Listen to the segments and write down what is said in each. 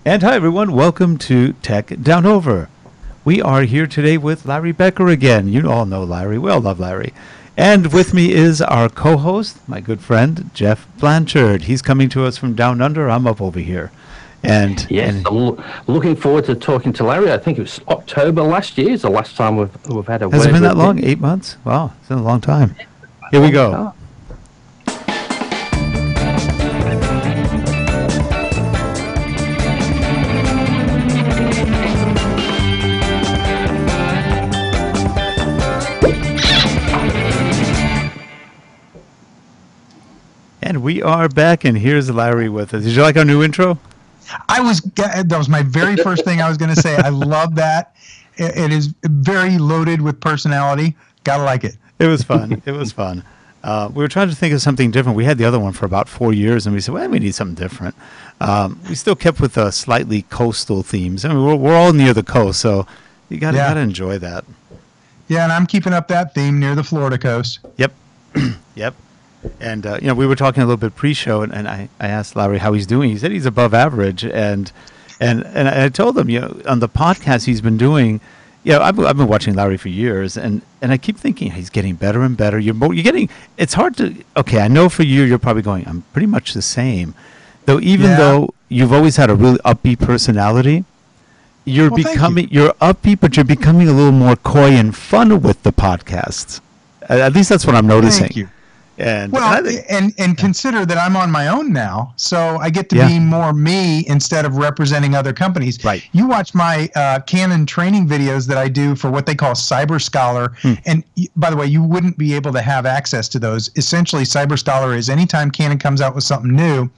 And hi everyone, welcome to Tech Down Over. We are here today with Larry Becker again. You all know Larry, we all love Larry. And with me is our co-host, my good friend, Geoff Blanchard. He's coming to us from down under, I'm up over here. And I'm looking forward to talking to Larry. I think it was October last year is the last time we've had a word. Has it been that long? 8 months? Wow, it's been a long time. Here we go. And we are back, and here's Larry with us. Did you like our new intro? That was my very first thing I was going to say. I love that. It is very loaded with personality. Gotta like it. It was fun. It was fun. We were trying to think of something different. We had the other one for about 4 years, and we said, well, we need something different. We still kept with slightly coastal themes. I mean, we're all near the coast, so you gotta enjoy that. Yeah, and I'm keeping up that theme near the Florida coast. Yep. Yep. And, we were talking a little bit pre-show, and I asked Larry how he's doing. He said he's above average. And I told him, on the podcast he's been doing, I've been watching Larry for years, and I keep thinking he's getting better and better. It's hard to, okay, I know for you, you're probably going, I'm pretty much the same. Though you've always had a really upbeat personality, you're upbeat, but you're becoming a little more coy and fun with the podcasts. At least that's what I'm noticing. Thank you. And consider that I'm on my own now, so I get to be more me instead of representing other companies. Right. You watch my Canon training videos that I do for what they call Cyber Scholar, and by the way, you wouldn't be able to have access to those. Essentially, Cyber Scholar is anytime Canon comes out with something new,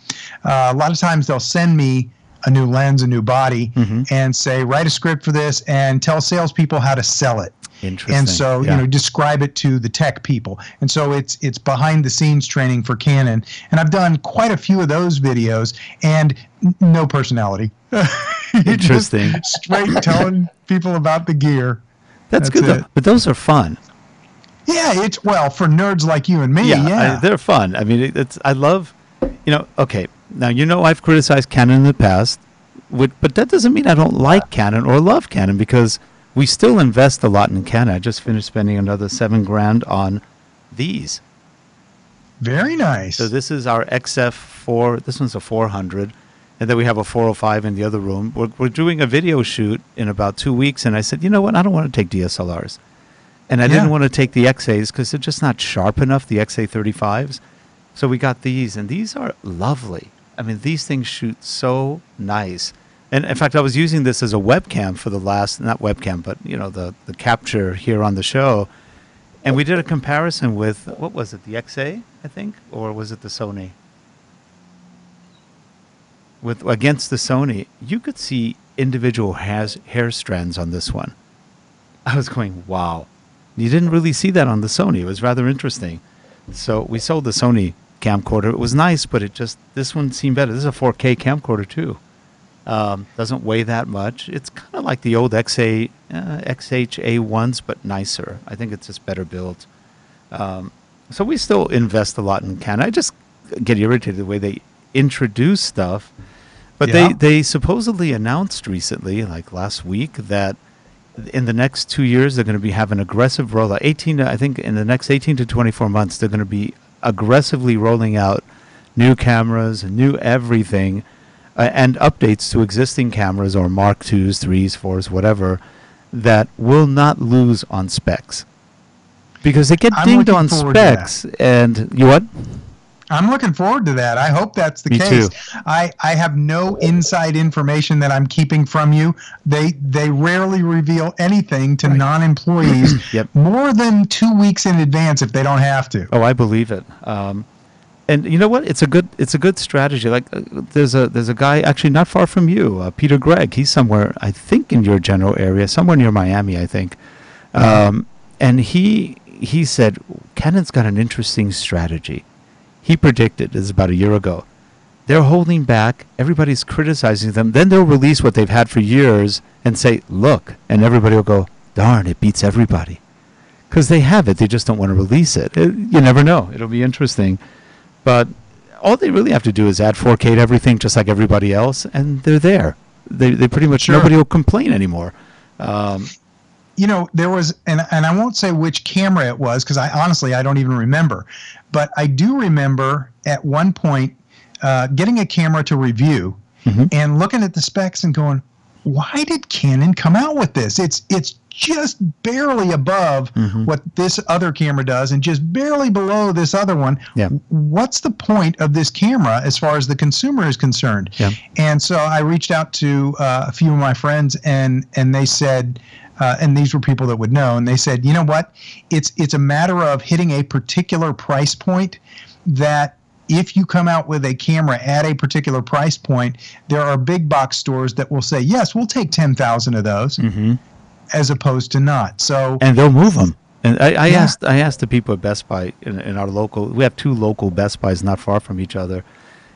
a lot of times they'll send me a new lens, a new body, and say, write a script for this and tell salespeople how to sell it. Interesting. And so, describe it to the tech people. And so it's behind the scenes training for Canon. And I've done quite a few of those videos and no personality. Interesting. Just straight telling people about the gear. That's good, though. But those are fun. Yeah, for nerds like you and me, they're fun. I mean, I love, okay, now, I've criticized Canon in the past, but that doesn't mean I don't like Canon or love Canon, because we still invest a lot in Canon. I just finished spending another $7,000 on these. Very nice. So this is our XF4. This one's a 400, and then we have a 405 in the other room. We're doing a video shoot in about 2 weeks, and I said, you know what? I don't want to take DSLRs, and I didn't want to take the XAs because they're just not sharp enough. The XA35s. So we got these, and these are lovely. I mean, these things shoot so nice. And in fact, I was using this as a webcam for the not webcam, but, the capture here on the show. And we did a comparison with, what was it, the XA, I think? Or was it the Sony? Against the Sony, you could see individual hair strands on this one. I was going, wow. You didn't really see that on the Sony. It was rather interesting. So we sold the Sony camcorder. It was nice, but this one seemed better. This is a 4K camcorder, too. Doesn't weigh that much. It's kind of like the old XHA ones, but nicer. I think it's just better built. So we still invest a lot in Canon. I just get irritated the way they introduce stuff. But they supposedly announced recently, like last week, that in the next 2 years they're going to be having aggressive rollout. I think in the next 18 to 24 months they're going to be aggressively rolling out new cameras, new everything. And updates to existing cameras or Mark 2s, 3s, 4s, whatever, that will not lose on specs. Because they get dinged on specs. And you what? I'm looking forward to that. I hope that's the case. Too. I have no inside information that I'm keeping from you. They rarely reveal anything to non-employees more than 2 weeks in advance if they don't have to. Oh, I believe it. And you know what? It's a good strategy. Like there's a guy actually not far from you, Peter Gregg. He's somewhere, I think, in your general area, somewhere near Miami, I think. And he said Canon's got an interesting strategy. He predicted, this is about a year ago, they're holding back. Everybody's criticizing them. Then they'll release what they've had for years and say, look, and everybody will go, darn, it beats everybody. Because they have it. They just don't want to release it. You never know. It'll be interesting. But all they really have to do is add 4K to everything just like everybody else, and they're there. they pretty much Sure. nobody will complain anymore. There was, and I won't say which camera it was because I don't even remember, but I do remember at one point getting a camera to review and looking at the specs and going, why did Canon come out with this? It's just barely above what this other camera does and just barely below this other one. Yeah. What's the point of this camera as far as the consumer is concerned? Yeah. And so I reached out to a few of my friends and they said, and these were people that would know, and they said, you know what? It's a matter of hitting a particular price point that if you come out with a camera at a particular price point, there are big box stores that will say, yes, we'll take 10,000 of those as opposed to not. So, and they'll move them. And I asked the people at Best Buy in our local, we have 2 local Best Buys not far from each other.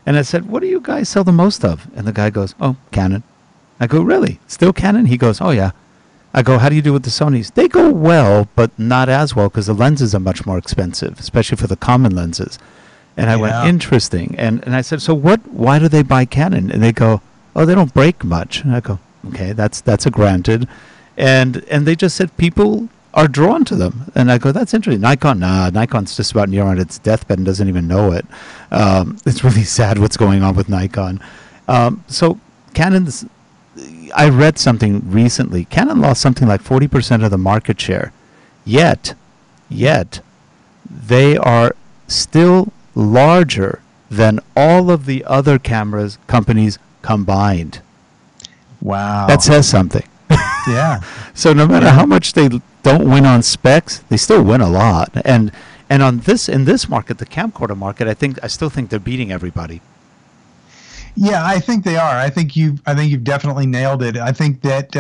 And I said, what do you guys sell the most of? And the guy goes, oh, Canon. I go, really? Still Canon? He goes, oh, yeah. I go, how do you do with the Sonys? They go well, but not as well because the lenses are much more expensive, especially for the common lenses. And I went, interesting. And I said, so why do they buy Canon? And they go, oh, they don't break much. And I go, okay, that's a granted. And they just said people are drawn to them. And I go, that's interesting. Nikon's just about near on its deathbed and doesn't even know it. It's really sad what's going on with Nikon. So Canon's, I read something recently. Canon lost something like 40% of the market share. Yet, they are still larger than all of the other cameras companies combined. Wow. That says something. Yeah. So no matter how much they don't win on specs, they still win a lot. And on this, in this market, the camcorder market, I still think they're beating everybody. Yeah, I think they are. I think you've definitely nailed it. I think that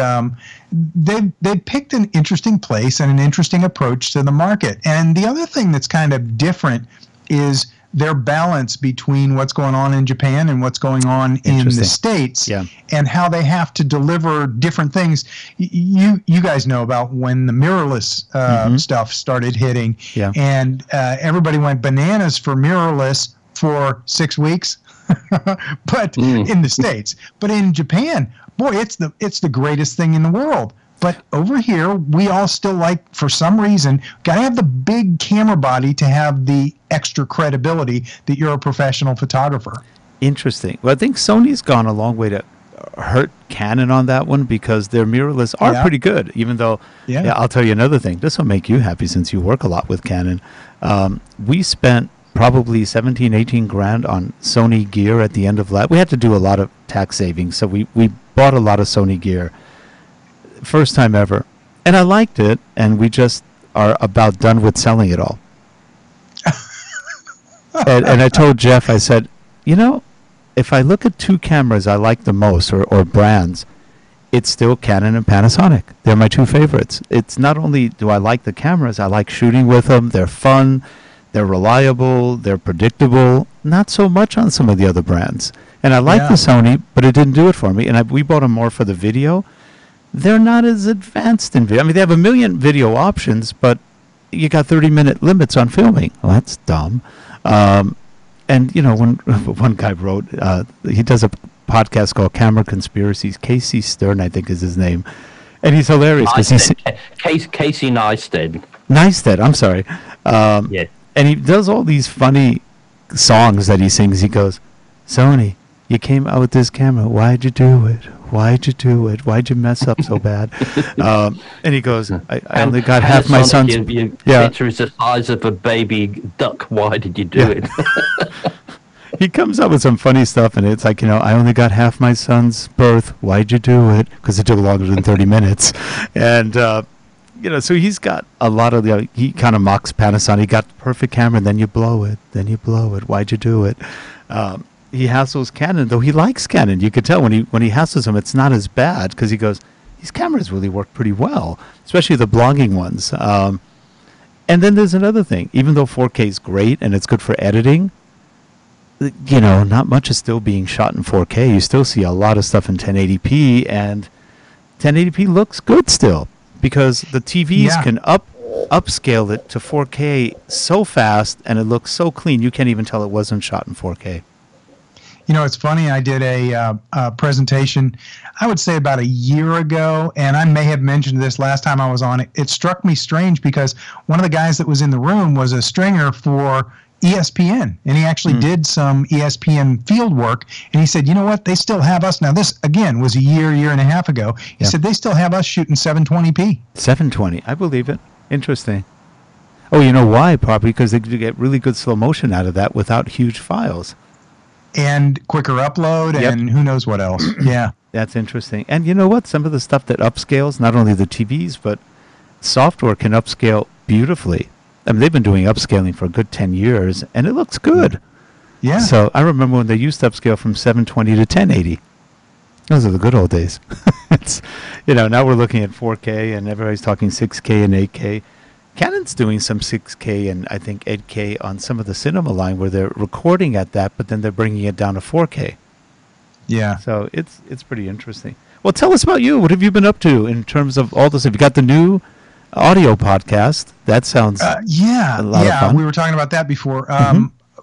they've picked an interesting place and an interesting approach to the market. And the other thing that's kind of different is their balance between what's going on in Japan and what's going on in the States, and how they have to deliver different things. You guys know about when the mirrorless stuff started hitting, and everybody went bananas for mirrorless for 6 weeks. But in the States, but in Japan, boy, it's the greatest thing in the world. But over here, we all still like, for some reason, got to have the big camera body to have the extra credibility that you're a professional photographer. Interesting. Well, I think Sony's gone a long way to hurt Canon on that one because their mirrorless are pretty good, even though, I'll tell you another thing. This will make you happy since you work a lot with Canon. We spent probably 17, 18 grand on Sony gear at the end of last. We had to do a lot of tax savings, so we bought a lot of Sony gear. First time ever. And I liked it, and we just are about done with selling it all. and I told Geoff, I said, if I look at 2 cameras I like the most, or brands, it's still Canon and Panasonic. They're my 2 favorites. It's not only do I like the cameras, I like shooting with them. They're fun. They're reliable. They're predictable. Not so much on some of the other brands. And I like the Sony, but it didn't do it for me. And we bought them more for the video. They're not as advanced in video. I mean, they have a million video options, but you got 30-minute limits on filming. Well, that's dumb. And, when one guy wrote, he does a podcast called Camera Conspiracies. Casey Stern, I think, is his name. And he's hilarious. Casey Neistat. Neistat, I'm sorry. And he does all these funny songs that he sings. He goes, Sony, you came out with this camera. Why'd you do it? Why'd you do it? Why'd you mess up so bad? And he goes, I only got half my son's... Your picture is the size of a baby duck. Why did you do it? He comes up with some funny stuff, and it's like, I only got half my son's birth. Why'd you do it? Because it took longer than 30 minutes. And, so he's got a lot of he kind of mocks Panasonic. He got the perfect camera, and then you blow it. Why'd you do it? He hassles Canon, though he likes Canon. You could tell when he hassles him, it's not as bad because he goes, these cameras really work pretty well, especially the blogging ones. And then there's another thing. Even though 4K is great and it's good for editing, not much is still being shot in 4K. You still see a lot of stuff in 1080p, and 1080p looks good still because the TVs can upscale it to 4K so fast, and it looks so clean you can't even tell it wasn't shot in 4K. You know, it's funny. I did a presentation, I would say about a year ago, and I may have mentioned this last time I was on it. It struck me strange because one of the guys that was in the room was a stringer for ESPN, and he actually did some ESPN field work, and he said, you know what, they still have us. Now, this, again, was a year and a half ago. He said, they still have us shooting 720p. 720, I believe it. Interesting. Oh, you know why? Probably because they get really good slow motion out of that without huge files. And quicker upload, and who knows what else. Yeah. That's interesting. And you know what? Some of the stuff that upscales, not only the TVs, but software can upscale beautifully. I mean, they've been doing upscaling for a good 10 years, and it looks good. Yeah. So I remember when they used to upscale from 720 to 1080. Those are the good old days. It's, now we're looking at 4K, and everybody's talking 6K and 8K. Canon's doing some 6K and I think 8K on some of the cinema line where they're recording at that, but then they're bringing it down to 4K. Yeah. So it's pretty interesting. Well, tell us about you. What have you been up to in terms of all this? Have you got the new audio podcast? That sounds a lot of fun. We were talking about that before.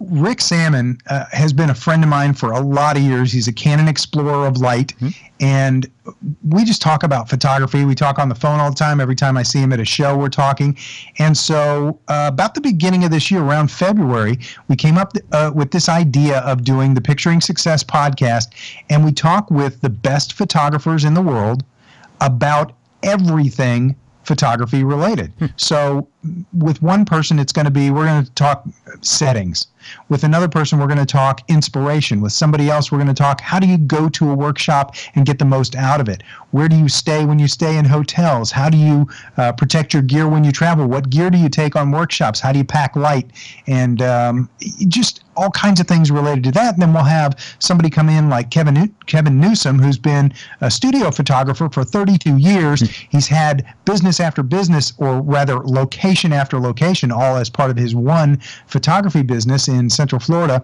Rick Sammon has been a friend of mine for a lot of years. He's a Canon Explorer of Light, and we just talk about photography. We talk on the phone all the time. Every time I see him at a show, we're talking. And so about the beginning of this year, around February, we came up with this idea of doing the Picturing Success podcast, and we talk with the best photographers in the world about everything photography related. So with one person, we're going to talk settings. With another person, we're going to talk inspiration. With somebody else, we're going to talk how do you go to a workshop and get the most out of it? Where do you stay when you stay in hotels? How do you protect your gear when you travel? What gear do you take on workshops? How do you pack light? And just all kinds of things related to that. And then we'll have somebody come in like Kevin Newsom, who's been a studio photographer for 32 years. He's had business after business, or rather location after location, all as part of his one photography business in Central Florida.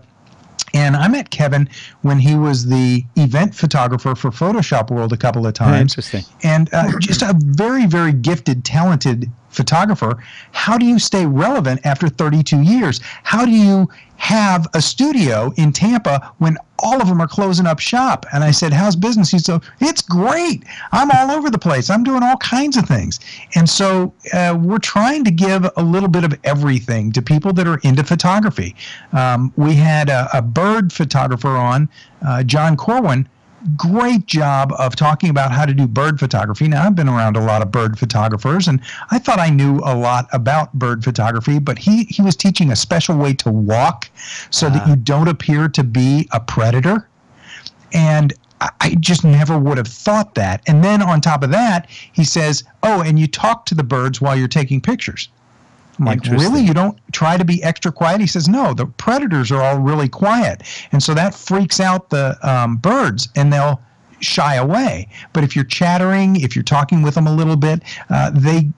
And I met Kevin when he was the event photographer for Photoshop World a couple of times. Interesting. And just a very, very gifted, talented photographer. How do you stay relevant after 32 years? How do you have a studio in Tampa when all of them are closing up shop? And I said, how's business? He said, it's great. I'm all over the place. I'm doing all kinds of things. And so we're trying to give a little bit of everything to people that are into photography. We had a bird photographer on, John Corwin. Great job of talking about how to do bird photography. Now, I've been around a lot of bird photographers, and I thought I knew a lot about bird photography, but he was teaching a special way to walk so that you don't appear to be a predator. And I just never would have thought that. And then on top of that, he says, oh, and you talk to the birds while you're taking pictures. I'm like, really? You don't try to be extra quiet? He says, no, the predators are all really quiet. And so that freaks out the birds, and they'll shy away. But if you're chattering, if you're talking with them a little bit,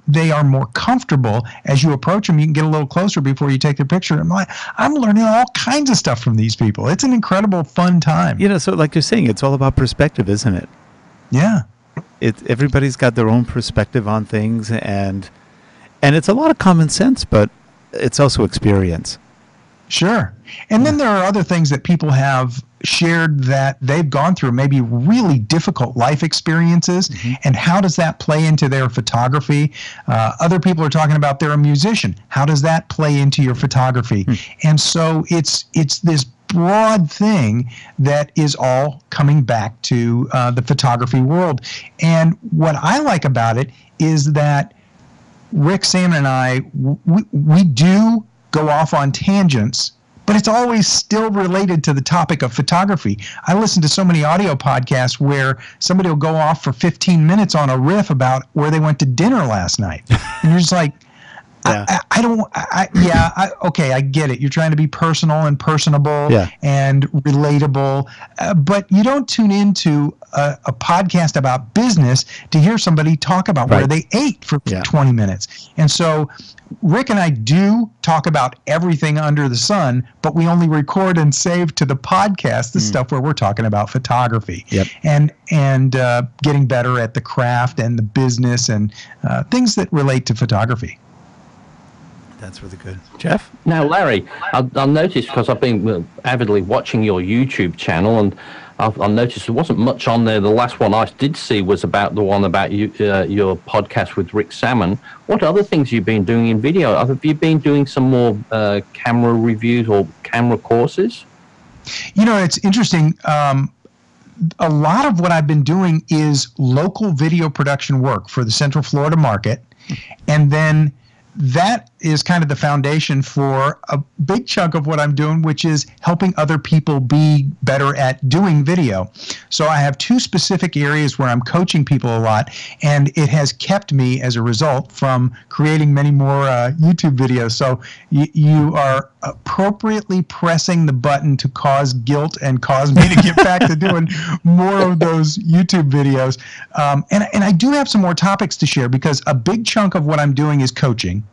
they are more comfortable. As you approach them, you can get a little closer before you take their picture. I'm learning all kinds of stuff from these people. It's an incredible, fun time. So like you're saying, it's all about perspective, isn't it? Yeah. Everybody's got their own perspective on things, and it's a lot of common sense, but it's also experience. Sure. And then there are other things that people have shared that they've gone through, maybe really difficult life experiences, and how does that play into their photography? Other people are talking about they're a musician. How does that play into your photography? And so it's this broad thing that is all coming back to the photography world. And what I like about it is that Rick Sammon and I, we do go off on tangents, but it's always still related to the topic of photography. I listen to so many audio podcasts where somebody will go off for 15 minutes on a riff about where they went to dinner last night. And you're just like, okay, I get it. You're trying to be personal and personable and relatable, but you don't tune into a podcast about business to hear somebody talk about where they ate for 20 minutes. And so Rick and I do talk about everything under the sun, but we only record and save to the podcast the stuff where we're talking about photography and getting better at the craft and the business and things that relate to photography. That's really good. Geoff? Now, Larry, I'll notice, because I've been avidly watching your YouTube channel, and I'll notice there wasn't much on there. The last one I did see was about the one about you, your podcast with Rick Sammon. What other things you've been doing in video? Have you been doing some more camera reviews or camera courses? You know, it's interesting. A lot of what I've been doing is local video production work for the Central Florida market. And then that is kind of the foundation for a big chunk of what I'm doing, which is helping other people be better at doing video. So I have two specific areas where I'm coaching people a lot, and it has kept me, as a result, from creating many more YouTube videos. So you are appropriately pressing the button to cause guilt and cause me to get back to doing more of those YouTube videos. And I do have some more topics to share, because a big chunk of what I'm doing is coaching.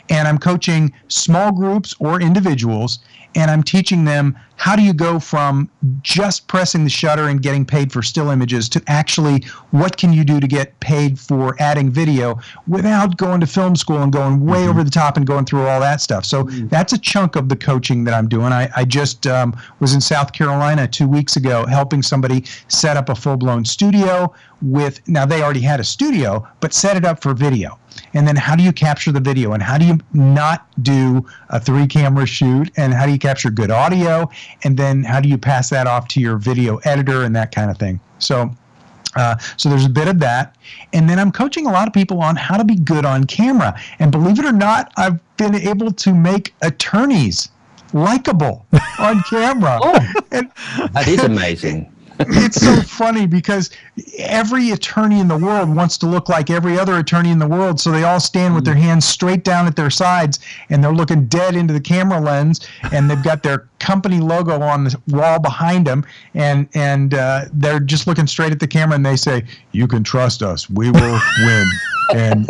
And I'm coaching small groups or individuals, and I'm teaching them how do you go from just pressing the shutter and getting paid for still images to actually what can you do to get paid for adding video without going to film school and going way over the top and going through all that stuff. So that's a chunk of the coaching that I'm doing. I just was in South Carolina 2 weeks ago helping somebody set up a full-blown studio with, now they already had a studio, but set it up for video. And then how do you capture the video, and how do you not do a 3-camera shoot, and how do you capture good audio, and then how do you pass that off to your video editor and that kind of thing. So there's a bit of that. And then I'm coaching a lot of people on how to be good on camera. And believe it or not, I've been able to make attorneys likable on camera. That is amazing. It's so funny, because every attorney in the world wants to look like every other attorney in the world, so they all stand with their hands straight down at their sides, and they're looking dead into the camera lens, and they've got their company logo on the wall behind them, and they're just looking straight at the camera, and they say, "You can trust us, we will win." And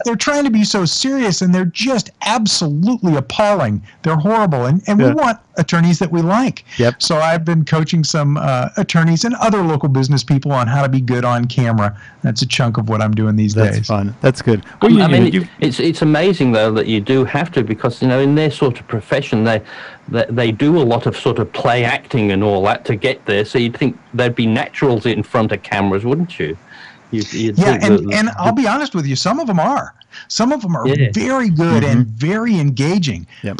they're trying to be so serious, and they're just absolutely appalling. They're horrible, and we want attorneys that we like. Yep. So I've been coaching some attorneys and other local business people on how to be good on camera. That's a chunk of what I'm doing these days. That's fun. That's good. Well, I mean, it's amazing though that you do have to, because in their sort of profession they do a lot of sort of play acting and all that to get there. So you'd think there'd be naturals in front of cameras, wouldn't you? And I'll be honest with you, some of them are. Some of them are very good and very engaging. Yep.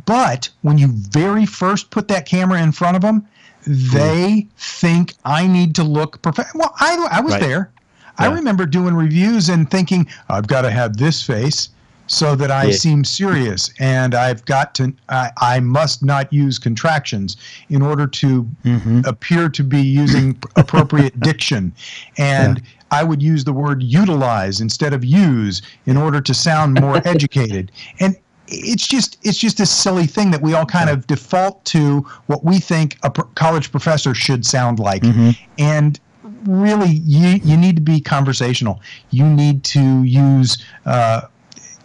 But when you very first put that camera in front of them, they think I need to look professional. Well, I was there. Yeah. I remember doing reviews and thinking, I've got to have this face so that I seem serious, and I've got to, I must not use contractions in order to appear to be using appropriate diction. And I would use the word utilize instead of use in order to sound more educated. And it's just a silly thing that we all kind of default to what we think a college professor should sound like. And really, you need to be conversational. You need to use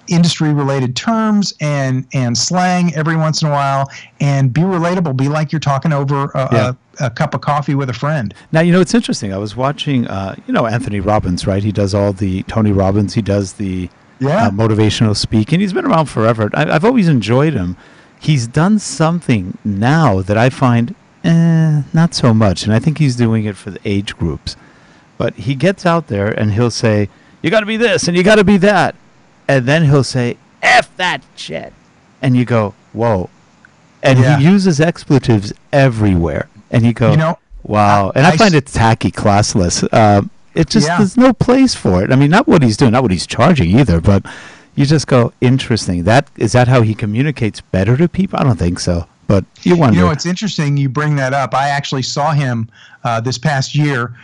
industry-related terms and slang every once in a while, and be relatable. Be like you're talking over a cup of coffee with a friend. Now, it's interesting. I was watching, Anthony Robbins, right? He does all the Tony Robbins. He does the motivational speaking. He's been around forever. I've always enjoyed him. He's done something now that I find not so much, and I think he's doing it for the age groups. But he gets out there and he'll say, you got to be this and you got to be that. And then he'll say, F that shit. And you go, whoa. And he uses expletives everywhere. And you go, wow. And I find it tacky, classless. It just, there's no place for it. I mean, not what he's doing, not what he's charging either, but you just go, interesting. Is that how he communicates better to people? I don't think so. But you wonder. It's interesting you bring that up. I actually saw him this past year.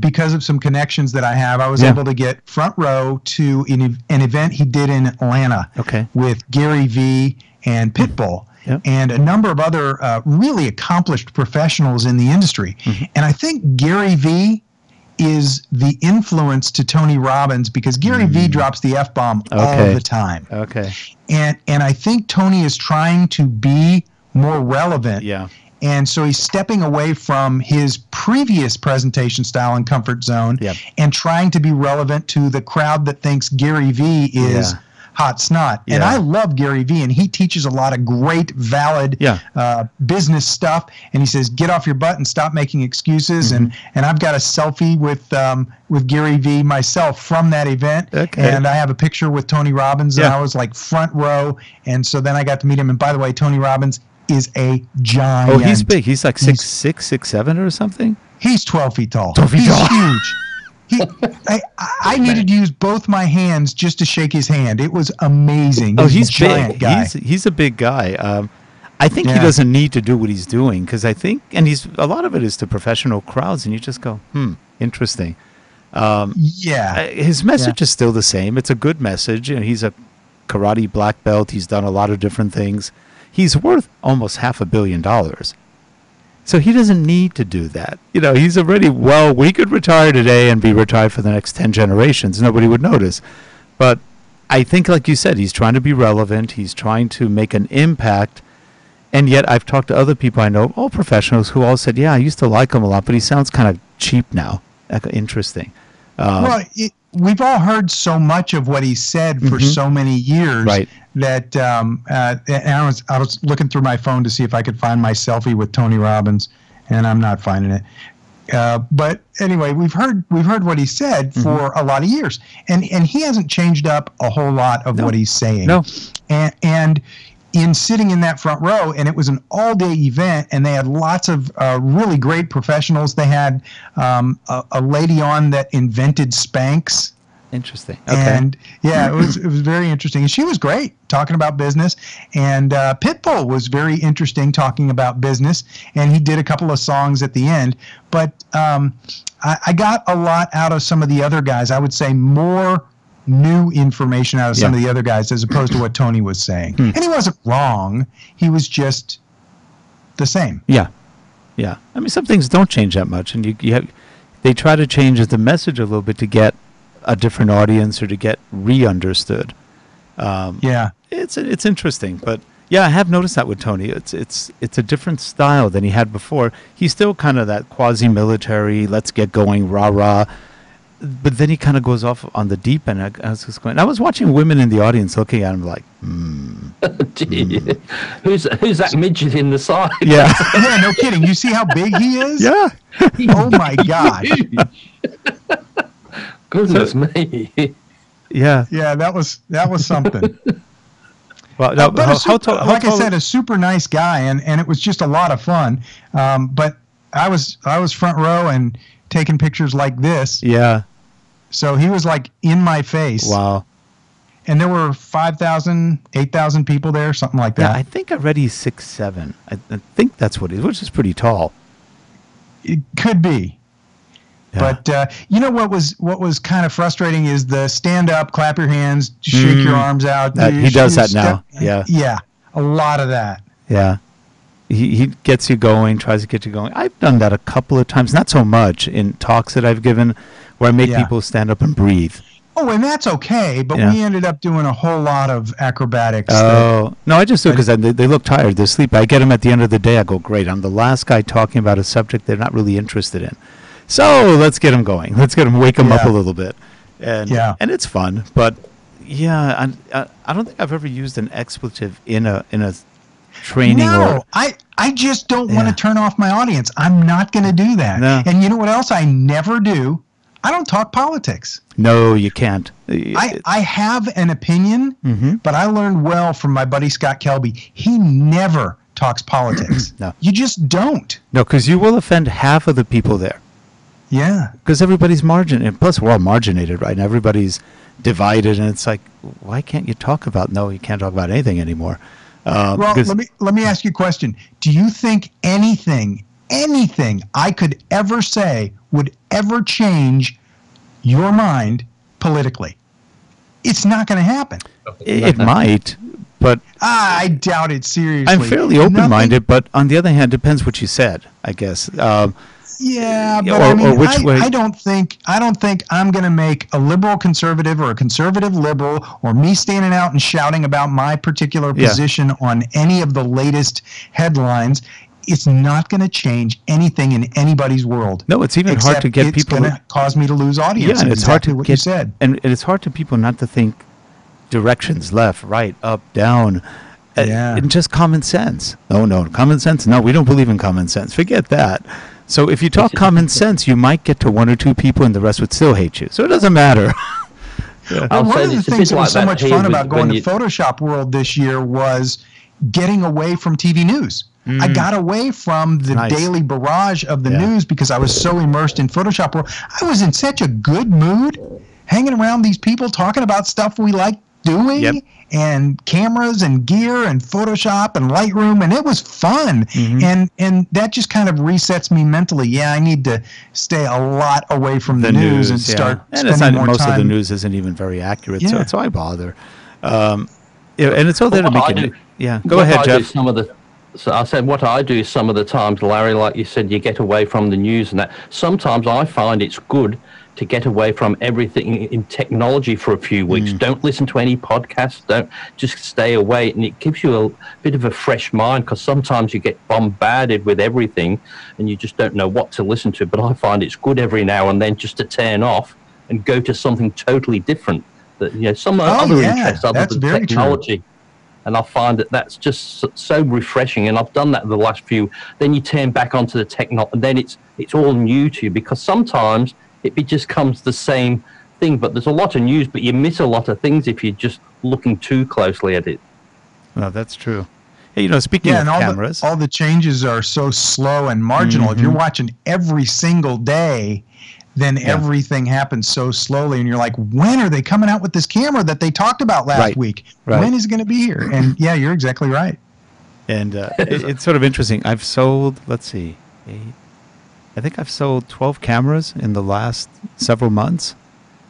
Because of some connections that I have, I was able to get front row to an event he did in Atlanta with Gary Vee and Pitbull and a number of other really accomplished professionals in the industry. And I think Gary Vee is the influence to Tony Robbins, because Gary Vee drops the F-bomb all the time. And I think Tony is trying to be more relevant. And so he's stepping away from his previous presentation style and comfort zone and trying to be relevant to the crowd that thinks Gary Vee is hot snot. And I love Gary Vee, and he teaches a lot of great, valid business stuff. And he says, get off your butt and stop making excuses. And I've got a selfie with Gary Vee myself from that event. Okay. And I have a picture with Tony Robbins, and I was like front row. And so then I got to meet him. And by the way, Tony Robbins is a giant. Oh, he's big. He's like 6'6", 6'7", or something? He's 12 feet tall. 12 feet tall. He's huge. I needed to use both my hands just to shake his hand. It was amazing. He's a giant big. guy. He's a big guy. I think he doesn't need to do what he's doing, because I think, and a lot of it is to professional crowds, and you just go, interesting. His message is still the same. It's a good message, and he's a karate black belt. He's done a lot of different things. He's worth almost $500 million. So he doesn't need to do that. He's already, we could retire today and be retired for the next 10 generations. Nobody would notice. But I think, like you said, he's trying to be relevant. He's trying to make an impact. And yet I've talked to other people I know, all professionals, who all said, I used to like him a lot, but he sounds kind of cheap now. Interesting. We've all heard so much of what he said for so many years that and I was looking through my phone to see if I could find my selfie with Tony Robbins, and I'm not finding it. But anyway, we've heard what he said for a lot of years, and he hasn't changed up a whole lot of what he's saying. No, and in sitting in that front row, and it was an all-day event, and they had lots of really great professionals. They had a lady on that invented Spanx. Interesting. Okay. And it was very interesting. And she was great talking about business. And Pitbull was very interesting talking about business. And he did a couple of songs at the end. But I got a lot out of some of the other guys. I would say more new information out of some of the other guys as opposed to what Tony was saying. And he wasn't wrong. He was just the same. Yeah. Yeah. I mean, some things don't change that much. And they try to change the message a little bit to get a different audience or to get re-understood. It's interesting. But I have noticed that with Tony. It's a different style than he had before. He's still kind of that quasi-military, let's get going, rah-rah. But then he kind of goes off on the deep end. I was just going. I was watching women in the audience looking at him like, Who's that midget in the side? Yeah. Yeah, no kidding. You see how big he is? Yeah. Oh my gosh. Goodness me. Yeah. Yeah, that was something. Well, like I said, a super nice guy, and it was just a lot of fun. But I was front row and taking pictures like this. Yeah. So he was like in my face. Wow. And there were 5,000, 8,000 people there, something like that. Yeah, I think I read he's 6'7". I think that's what he is, which is pretty tall. It could be. Yeah. But you know what was kind of frustrating is the stand up, clap your hands, shake your arms out. He does that now. Yeah. Yeah. A lot of that. Yeah. He gets you going, tries to get you going. I've done that a couple of times, not so much in talks that I've given, where I make people stand up and breathe. Oh, and that's okay, but we ended up doing a whole lot of acrobatics. Oh, no, I just do it because they look tired. They're sleepy. I get them at the end of the day. I go, great, I'm the last guy talking about a subject they're not really interested in. So let's get them going. Let's wake them up a little bit. And it's fun. But, I don't think I've ever used an expletive in a training. No, I just don't want to turn off my audience. I'm not going to do that. No. And you know what else I never do? I don't talk politics. No, you can't. I have an opinion, but I learned well from my buddy Scott Kelby. He never talks politics. No. You just don't. No, because you will offend half of the people there. Yeah. Because everybody's marginated. Plus, we're all marginated, right? And everybody's divided, and it's like, why can't you talk about? No, you can't talk about anything anymore. Well, let me ask you a question. Do you think anything I could ever say would ever change your mind politically? It's not going to happen. It might, but I doubt it seriously. I'm fairly open-minded, but on the other hand, it depends what you said, I guess. Yeah, but I don't think I'm going to make a liberal conservative or a conservative liberal or me standing out and shouting about my particular position on any of the latest headlines. It's not going to change anything in anybody's world. No, it's even hard to get people. It's going to cause me to lose audience. Yeah, and it's hard to what get. You said. And it's hard to people not to think directions, left, right, up, down. And just common sense. No, common sense. No, we don't believe in common sense. Forget that. So if you talk common sense, you might get to one or two people and the rest would still hate you. So it doesn't matter. Yeah. Well, one of the things that was so much fun about going to Photoshop World this year was getting away from TV news. I got away from the daily barrage of the news because I was so immersed in Photoshop World. I was in such a good mood hanging around these people talking about stuff we like doing and cameras and gear and Photoshop and Lightroom, and it was fun. And that just kind of resets me mentally. Yeah, I need to stay a lot away from the news and start spending more most time. Of the news isn't even very accurate, so I bother. And it's all there to make it. Go ahead, Geoff. So I said what I do some of the times, Larry, like you said, you get away from the news and that. Sometimes I find it's good to get away from everything in technology for a few weeks. Don't listen to any podcasts. Don't, just stay away. And it gives you a bit of a fresh mind, because sometimes you get bombarded with everything and you just don't know what to listen to. But I find it's good every now and then just to turn off and go to something totally different. That, some other interests other than technology. True. And I find that that's just so refreshing. And I've done that the last few. Then you turn back onto the technology, and then it's all new to you, because sometimes it just comes the same thing. But there's a lot of news, but you miss a lot of things if you're just looking too closely at it. Well, that's true. Hey, speaking of cameras, all the changes are so slow and marginal. If you're watching every single day, then everything happens so slowly, and you're like, when are they coming out with this camera that they talked about last week? When is it going to be here? And you're exactly right. And it's sort of interesting. I've sold, I think I've sold 12 cameras in the last several months.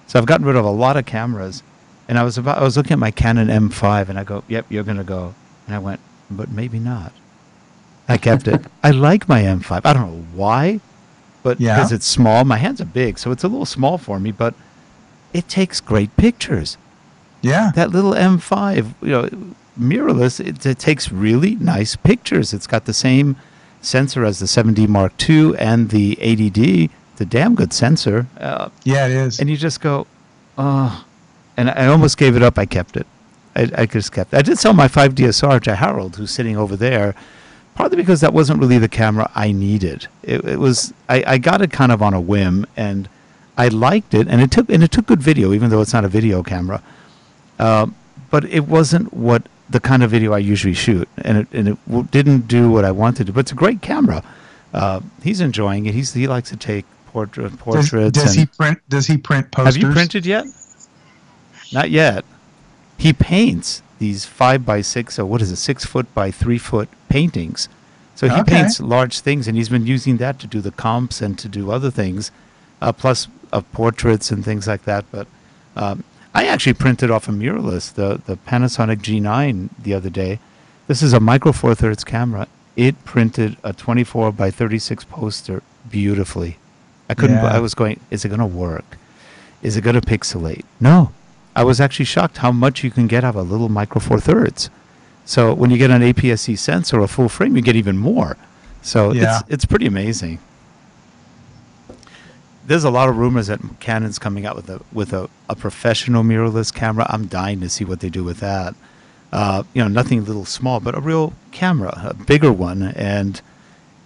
So I've gotten rid of a lot of cameras. And I was looking at my Canon M5, and I go, yep, you're going to go. And I went, but maybe not. I kept it. I like my M5. I don't know why. But because it's small, my hands are big, so it's a little small for me, but it takes great pictures. Yeah. That little M5, mirrorless, it takes really nice pictures. It's got the same sensor as the 7D Mark II and the 80D. It's a damn good sensor. It is. And you just go, oh. And I almost gave it up. I kept it. I just kept it. I did sell my 5DSR to Harold, who's sitting over there, partly because that wasn't really the camera I needed. It was I got it kind of on a whim, and I liked it, and it took good video, even though it's not a video camera. But it wasn't what the kind of video I usually shoot, and it didn't do what I wanted to. But it's a great camera. He's enjoying it. He likes to take portraits. Does he print posters? Have you printed yet? Not yet. He paints these 5x6, or what is it, 6 foot by 3 foot paintings. So he paints large things, and he's been using that to do the comps and to do other things, plus portraits and things like that. But I actually printed off a mirrorless, the Panasonic G9 the other day. This is a micro four thirds camera. It printed a 24 by 36 poster beautifully. I couldn't. I was going, is it going to work? Is it going to pixelate? No. I was actually shocked how much you can get out of a little micro four thirds. So when you get an APS-C sensor or a full frame, you get even more. So it's pretty amazing. There's a lot of rumors that Canon's coming out with a professional mirrorless camera. I'm dying to see what they do with that. Nothing little small, but a real camera, a bigger one,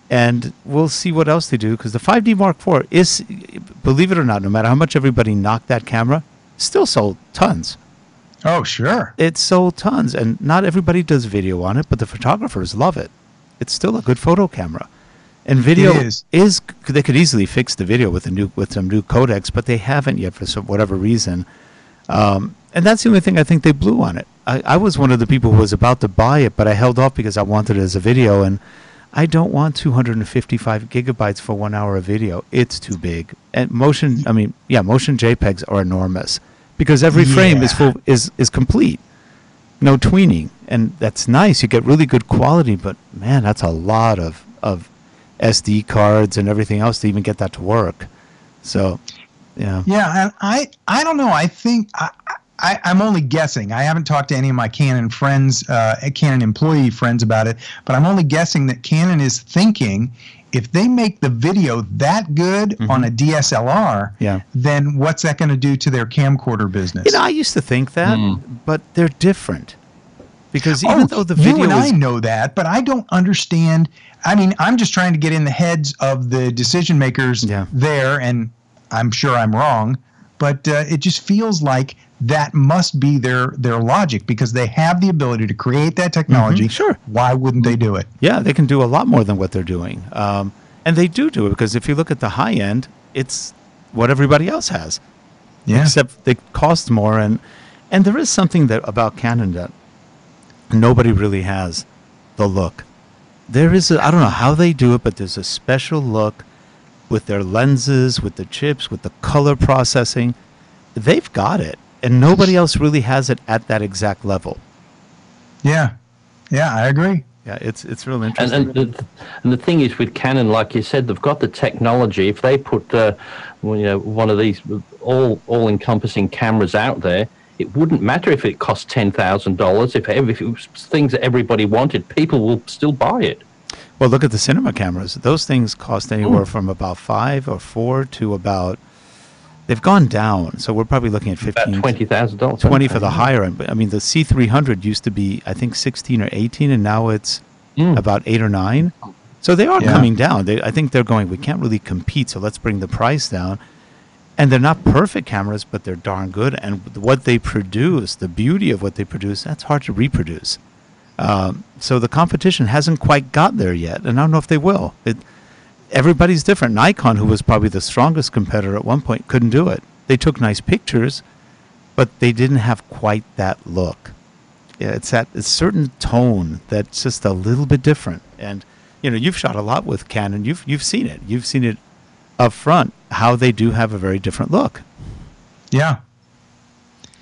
and we'll see what else they do, because the 5D Mark IV is, believe it or not, no matter how much everybody knocked that camera, still sold tons. Oh, sure. It sold tons, and not everybody does video on it, but the photographers love it. It's still a good photo camera. And video is they could easily fix the video with some new codecs, but they haven't yet for whatever reason. And that's the only thing I think they blew on it. I was one of the people who was about to buy it, but I held off because I wanted it as a video, and I don't want 255 gigabytes for 1 hour of video. It's too big. And motion JPEGs are enormous, because every frame is complete. No tweening. And that's nice. You get really good quality, but man, that's a lot of SD cards and everything else to even get that to work. So, yeah. Yeah, and I don't know. I think I'm only guessing. I haven't talked to any of my Canon friends, Canon employee friends about it, but I'm only guessing that Canon is thinking if they make the video that good on a DSLR, then what's that going to do to their camcorder business? You know, I used to think that, but they're different. Because even though the video you and I know that, but I don't understand. I mean, I'm just trying to get in the heads of the decision makers there, and I'm sure I'm wrong, but it just feels like that must be their logic, because they have the ability to create that technology. Sure. Why wouldn't they do it? Yeah, they can do a lot more than what they're doing. And they do it, because if you look at the high end, it's what everybody else has. Yeah. Except they cost more. And there is something that about Canon that nobody really has, the look. There is I don't know how they do it, but there's a special look with their lenses, with the chips, with the color processing. They've got it, and nobody else really has it at that exact level. Yeah, I agree. Yeah, it's real interesting. And the thing is with Canon, like you said, they've got the technology. If they put one of these all-encompassing cameras out there, it wouldn't matter if it cost $10,000. If it was things that everybody wanted, people will still buy it. Well, look at the cinema cameras. Those things cost anywhere from about $5 or $4 to about. They've gone down, so we're probably looking at $15,000, $20,000, $20 for the higher end. But I mean, the C300 used to be, I think, 16 or 18, and now it's about 8 or 9. So they are coming down. I think they're going, we can't really compete, so let's bring the price down. And they're not perfect cameras, but they're darn good. And what they produce, the beauty of what they produce, that's hard to reproduce. So the competition hasn't quite got there yet, and I don't know if they will. Everybody's different. Nikon, who was probably the strongest competitor at one point, couldn't do it. They took nice pictures, but they didn't have quite that look. Yeah, it's that a certain tone that's just a little bit different. And you know, you've shot a lot with Canon. You've seen it. You've seen it up front, how they do have a very different look. Yeah.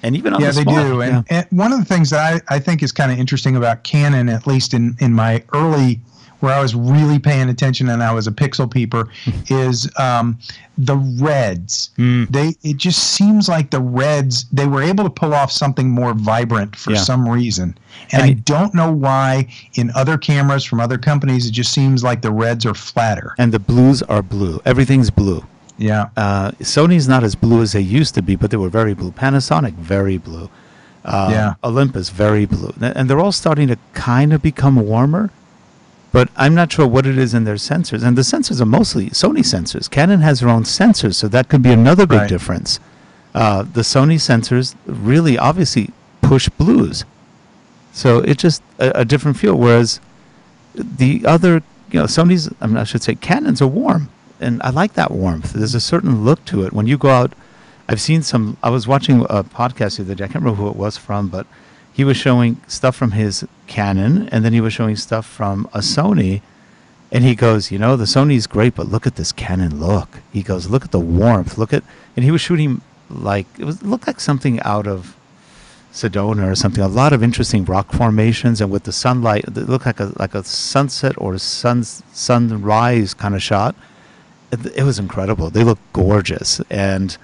And even on the small, they do. And one of the things that I think is kind of interesting about Canon, at least in my early, where I was really paying attention and I was a pixel peeper, is the reds. It just seems like the reds, they were able to pull off something more vibrant for some reason. And I don't know why in other cameras from other companies, it just seems like the reds are flatter. And the blues are blue. Everything's blue. Yeah. Sony's not as blue as they used to be, but they were very blue. Panasonic, very blue. Olympus, very blue. And they're all starting to kind of become warmer, but I'm not sure what it is in their sensors. And the sensors are mostly Sony sensors. Canon has their own sensors, so that could be another big difference. The Sony sensors really obviously push blues. So it's just a different feel, whereas the other, Sony's, I should say, Canons are warm. And I like that warmth. There's a certain look to it. When you go out, I've seen I was watching a podcast the other day. I can't remember who it was from, but he was showing stuff from his Canon, and then he was showing stuff from a Sony. And he goes, the Sony's great, but look at this Canon look. He goes, look at the warmth. And he was shooting it looked like something out of Sedona or something. A lot of interesting rock formations, and with the sunlight, it looked like a sunset or a sunrise kind of shot. It was incredible. They look gorgeous, and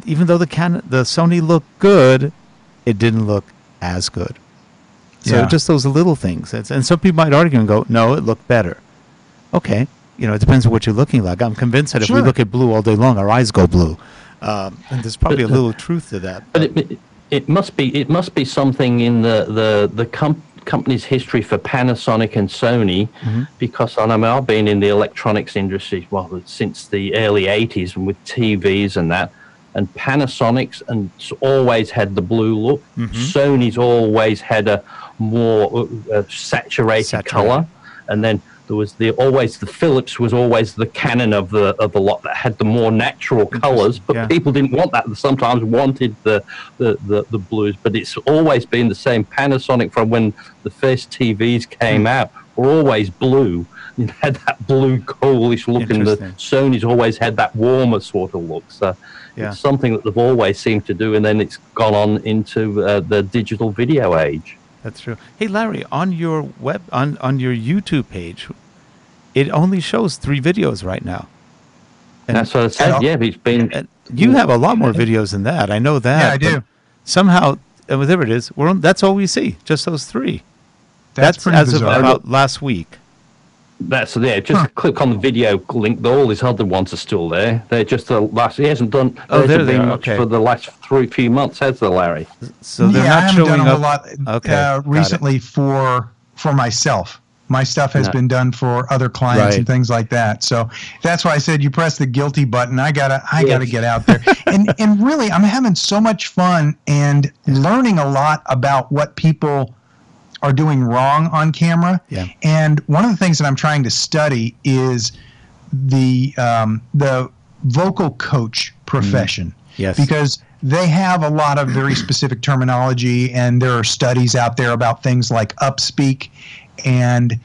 even though the Sony looked good, it didn't look as good. So just those little things. And some people might argue and go, "No, it looked better." Okay, it depends on what you're looking like. I'm convinced that if we look at blue all day long, our eyes go blue, and there's probably a little truth to that. But it must be something in the company's history for Panasonic and Sony, because I've been in the electronics industry since the early 80s, and with TVs and that, and Panasonic's and always had the blue look. Sony's always had a more saturated color, and then there was the Philips was always the Canon of the lot that had the more natural colors, but people didn't want that. They sometimes wanted the blues, but it's always been the same. Panasonic, from when the first TVs came out, were always blue. It had that blue coalish look, and the Sony's always had that warmer sort of look. So it's something that they've always seemed to do, and then it's gone on into the digital video age. That's true. Hey, Larry, on your on your YouTube page, it only shows 3 videos right now. And that's what I said. It's been. You have a lot more videos than that. I know that. Yeah, I do. Somehow, whatever it is, that's all we see. Just those 3. That's as bizarre. of about last week. That's there. Just click on the video link. All these other ones are still there. They're just the last. He hasn't done. There been much for the last few months, has there, Larry? So they're not I haven't showing done a up. lot recently for myself. My stuff has been done for other clients and things like that. So that's why I said you press the guilty button. I gotta get out there. and really, I'm having so much fun and learning a lot about what people are doing wrong on camera. Yeah. And one of the things that I'm trying to study is the vocal coach profession. Yes. Because they have a lot of very specific terminology, and there are studies out there about things like upspeak and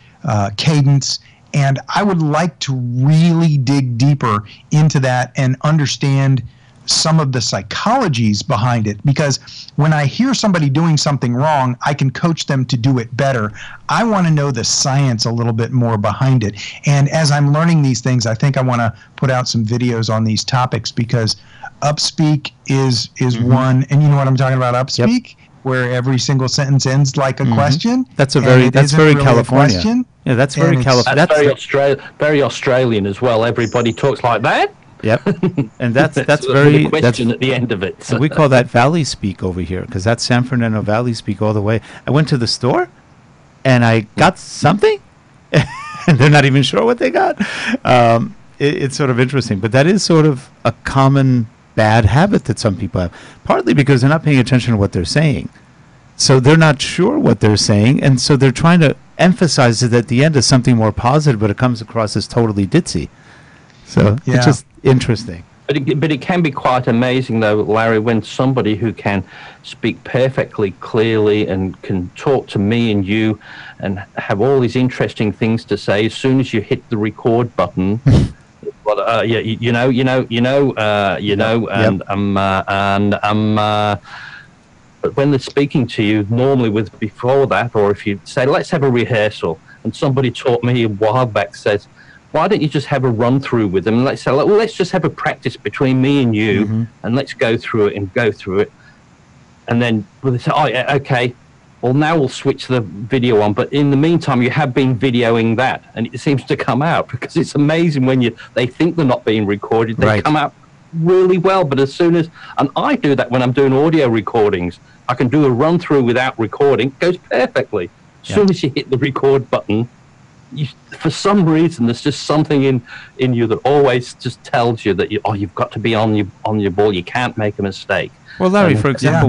cadence. And I would like to really dig deeper into that and understand some of the psychologies behind it, because when I hear somebody doing something wrong, I can coach them to do it better. I want to know the science a little bit more behind it. And as I'm learning these things, I think I want to put out some videos on these topics, because upspeak is one, and you know what I'm talking about, upspeak? Yep. Where every single sentence ends like a question. That's very California. Yeah, that's very California. That's very Australian as well. Everybody talks like that. Yep, and that's very question at the end of it. So. We call that Valley Speak over here, because that's San Fernando Valley Speak all the way. I went to the store, and I got something, and they're not even sure what they got. It's sort of interesting, but that is sort of a common bad habit that some people have, partly because they're not paying attention to what they're saying. So they're not sure what they're saying, and so they're trying to emphasize it at the end as something more positive, but it comes across as totally ditzy. So it's just interesting. But it can be quite amazing, though, Larry, when somebody who can speak perfectly clearly and can talk to me and you and have all these interesting things to say, as soon as you hit the record button, but when they're speaking to you, normally before that, or if you say, let's have a rehearsal, and somebody taught me a while back, says, why don't you just have a run through with them? And let's say, well, let's just have a practice between me and you, and let's go through it. And then they say, oh, yeah, okay, well, now we'll switch the video on. But in the meantime, you have been videoing that, and it seems to come out, because it's amazing when they think they're not being recorded. They come out really well. But as soon as, and I do that when I'm doing audio recordings, I can do a run through without recording. It goes perfectly. As soon as you hit the record button, for some reason, there's just something in you that always just tells you that you've got to be on your ball. You can't make a mistake. Well, Larry, for example,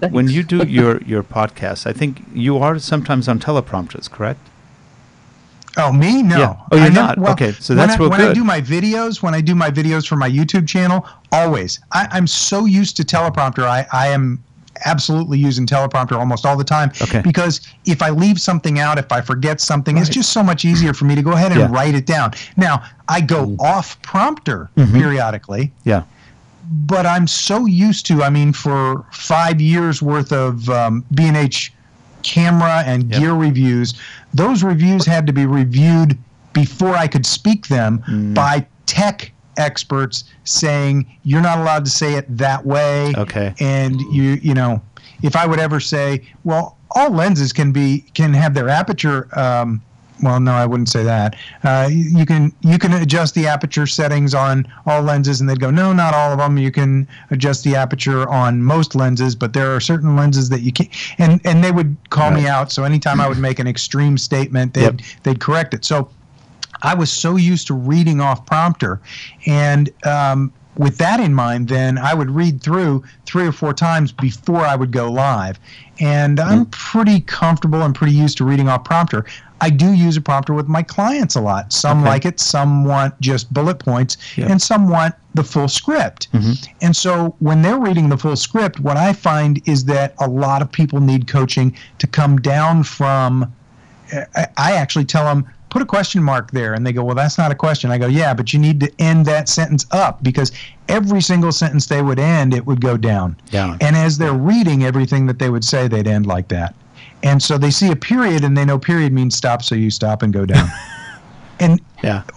when you do your podcast, I think you are sometimes on teleprompters, correct? Oh, me? No. Yeah. Oh, you're not? Well, okay, so that's real good. When I do my videos for my YouTube channel, always. I'm so used to teleprompter. I am absolutely using teleprompter almost all the time, because if I leave something out, if I forget something, it's just so much easier for me to go ahead and write it down. Now, I go off prompter periodically, but I'm so used to, for 5 years worth of B&H camera and gear reviews, those reviews had to be reviewed before I could speak them by tech experts saying you're not allowed to say it that way. And you know, if I would ever say, well, all lenses can have their aperture, well, no, I wouldn't say that. You can adjust the aperture settings on all lenses, and they'd go, no, not all of them. You can adjust the aperture on most lenses, but there are certain lenses that you can't. And they would call me out. So anytime I would make an extreme statement, they'd correct it. So I was so used to reading off prompter, and with that in mind, then I would read through 3 or 4 times before I would go live. And I'm pretty comfortable and pretty used to reading off prompter. I do use a prompter with my clients a lot. Some like it, some want just bullet points, and some want the full script. And so when they're reading the full script, what I find is that a lot of people need coaching to come down from, I actually tell them, put a question mark there, and they go, well, that's not a question. I go, yeah, but you need to end that sentence up, because every single sentence they would end, it would go down. And as they're reading everything that they would say, they'd end like that. And so they see a period, and they know period means stop, so you stop and go down. And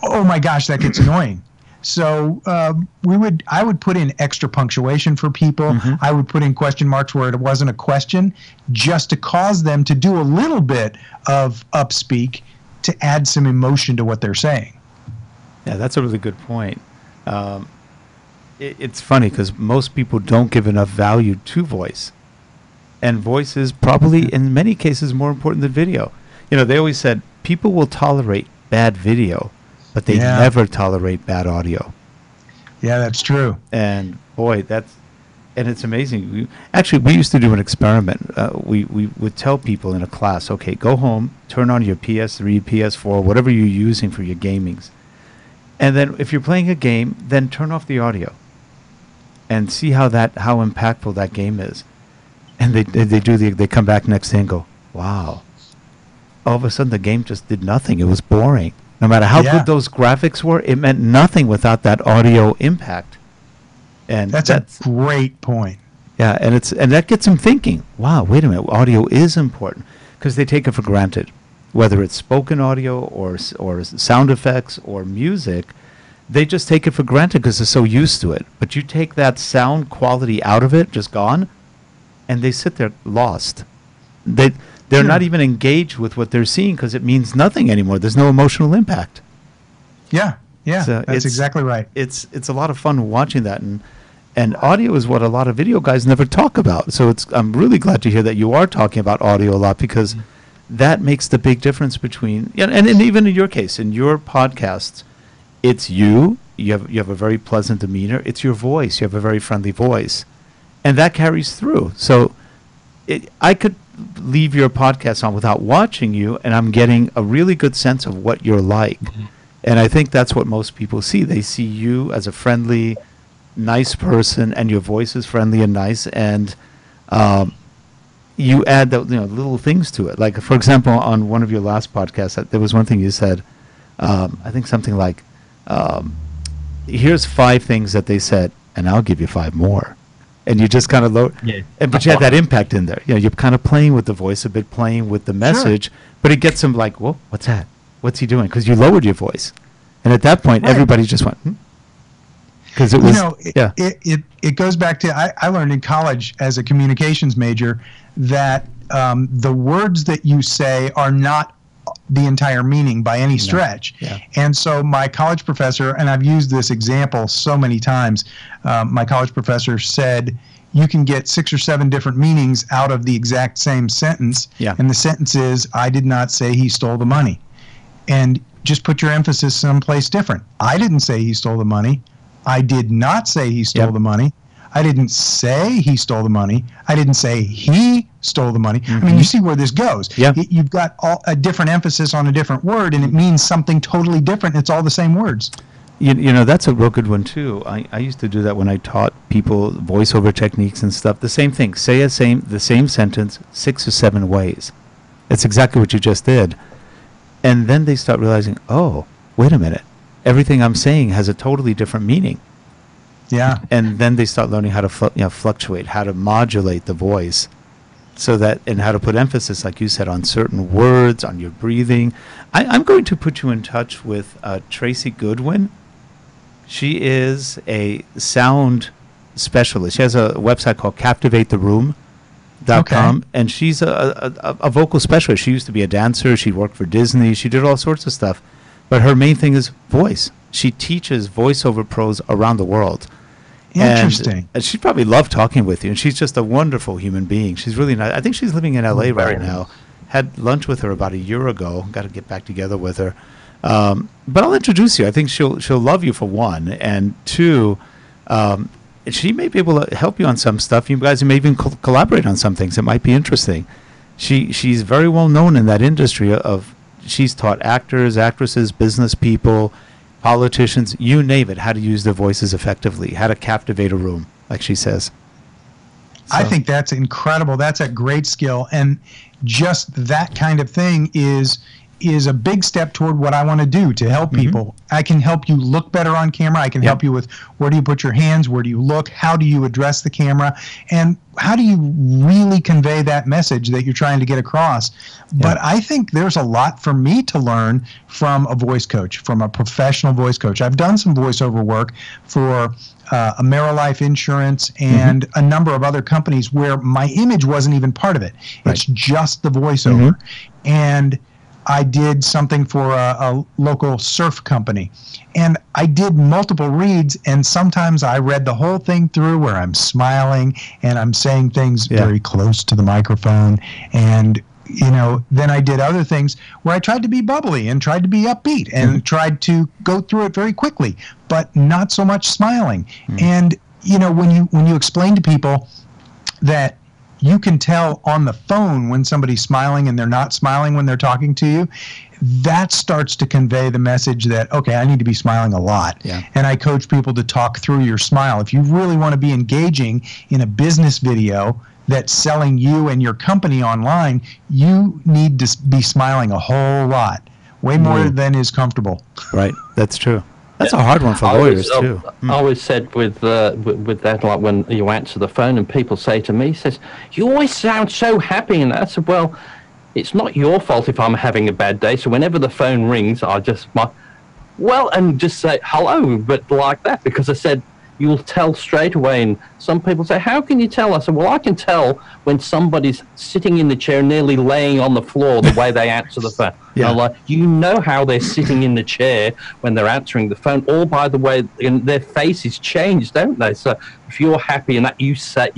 oh my gosh, that gets annoying. So I would put in extra punctuation for people. I would put in question marks where it wasn't a question, just to cause them to do a little bit of upspeak to add some emotion to what they're saying. Yeah, that's a really good point. It's funny because most people don't give enough value to voice. And voice is probably, in many cases, more important than video. You know, they always said people will tolerate bad video, but they never tolerate bad audio. Yeah, that's true. And boy, it's amazing. We used to do an experiment. We would tell people in a class, okay, go home, turn on your PS3, PS4, whatever you're using for your gamings. And then if you're playing a game, then turn off the audio and see how impactful that game is. And they come back next day and go, wow. All of a sudden the game just did nothing. It was boring. No matter how good those graphics were, it meant nothing without that audio impact. And that's a great point. Yeah, and that gets them thinking, wow, wait a minute, audio is important, because they take it for granted. Whether it's spoken audio or sound effects or music, they just take it for granted because they're so used to it. But you take that sound quality out of it, just gone, and they sit there lost. They're not even engaged with what they're seeing because it means nothing anymore. There's no emotional impact. Yeah, so that's exactly right. It's a lot of fun watching that, and audio is what a lot of video guys never talk about. So I'm really glad to hear that you are talking about audio a lot, because that makes the big difference between, and even in your case, in your podcasts, it's you have a very pleasant demeanor. It's your voice. You have a very friendly voice, and that carries through. So I could leave your podcast on without watching you, and I'm getting a really good sense of what you're like. Mm-hmm. And I think that's what most people see. They see you as a friendly, nice person, and your voice is friendly and nice, and you add the little things to it. Like, for example, on one of your last podcasts, there was one thing you said, I think something like, here's 5 things that they said, and I'll give you 5 more. And you just kind of but you had that impact in there. You're kind of playing with the voice a bit, playing with the message, but it gets them like, whoa, what's that? What's he doing? Because you lowered your voice. And at that point, everybody just went, because it was, it goes back to, I learned in college as a communications major that the words that you say are not the entire meaning by any stretch. No. Yeah. And so my college professor, and I've used this example so many times, my college professor said, you can get 6 or 7 different meanings out of the exact same sentence. Yeah. And the sentence is, I did not say he stole the money. And just put your emphasis someplace different. I didn't say he stole the money. I did not say he stole the money. I didn't say he stole the money. I didn't say he stole the money. Mm-hmm. I mean, you see where this goes. Yeah. You've got a different emphasis on a different word, and it means something totally different. It's all the same words. You know, that's a real good one, too. I used to do that when I taught people voiceover techniques and stuff. The same thing. Say the same sentence 6 or 7 ways. It's exactly what you just did. And then they start realizing, oh, wait a minute. Everything I'm saying has a totally different meaning. Yeah. And then they start learning how to fluctuate, how to modulate the voice, and how to put emphasis, like you said, on certain words, on your breathing. I'm going to put you in touch with Tracy Goodwin. She is a sound specialist. She has a website called CaptivateTheRoom.com, and she's a vocal specialist. She used to be a dancer. She worked for Disney. She did all sorts of stuff. But her main thing is voice. She teaches voiceover pros around the world. Interesting. And she'd probably love talking with you. And she's just a wonderful human being. She's really nice. I think she's living in L.A. right now. Had lunch with her about a year ago. Got to get back together with her. But I'll introduce you. I think she'll love you, for one. And 2, she may be able to help you on some stuff. You guys may even collaborate on some things that might be interesting. She's very well known in that industry of... She's taught actors, actresses, business people, politicians, you name it, how to use their voices effectively, how to captivate a room, like she says. So. I think that's incredible. That's a great skill. And just that kind of thing is a big step toward what I want to do to help people. I can help you look better on camera. I can help you with where do you put your hands, where do you look, how do you address the camera, and how do you really convey that message that you're trying to get across. But I think there's a lot for me to learn from a voice coach, from a professional voice coach. I've done some voiceover work for AmeriLife Insurance and a number of other companies where my image wasn't even part of it. It's just the voiceover. And I did something for a local surf company, and I did multiple reads, and sometimes I read the whole thing through where I'm smiling and I'm saying things very close to the microphone, and then I did other things where I tried to be bubbly and tried to be upbeat and tried to go through it very quickly, but not so much smiling. And when you explain to people that you can tell on the phone when somebody's smiling and they're not smiling when they're talking to you, that starts to convey the message that, okay, I need to be smiling a lot. Yeah. And I coach people to talk through your smile. If you really want to be engaging in a business video that's selling you and your company online, you need to be smiling a whole lot, way more than is comfortable. Right. That's true. That's a hard one for lawyers too. I always said with that, like when you answer the phone and people say to me, he says, "You always sound so happy," and I said, "Well, it's not your fault if I'm having a bad day. So whenever the phone rings, I just and just say hello, but like that, because I said you'll tell straight away." And some people say, "How can you tell?" I said, "Well, I can tell when somebody's sitting in the chair, nearly laying on the floor, the way they answer the phone." Yeah. Like, how they're sitting in the chair when they're answering the phone. All by the way, their faces change, don't they? So if you're happy and that you say,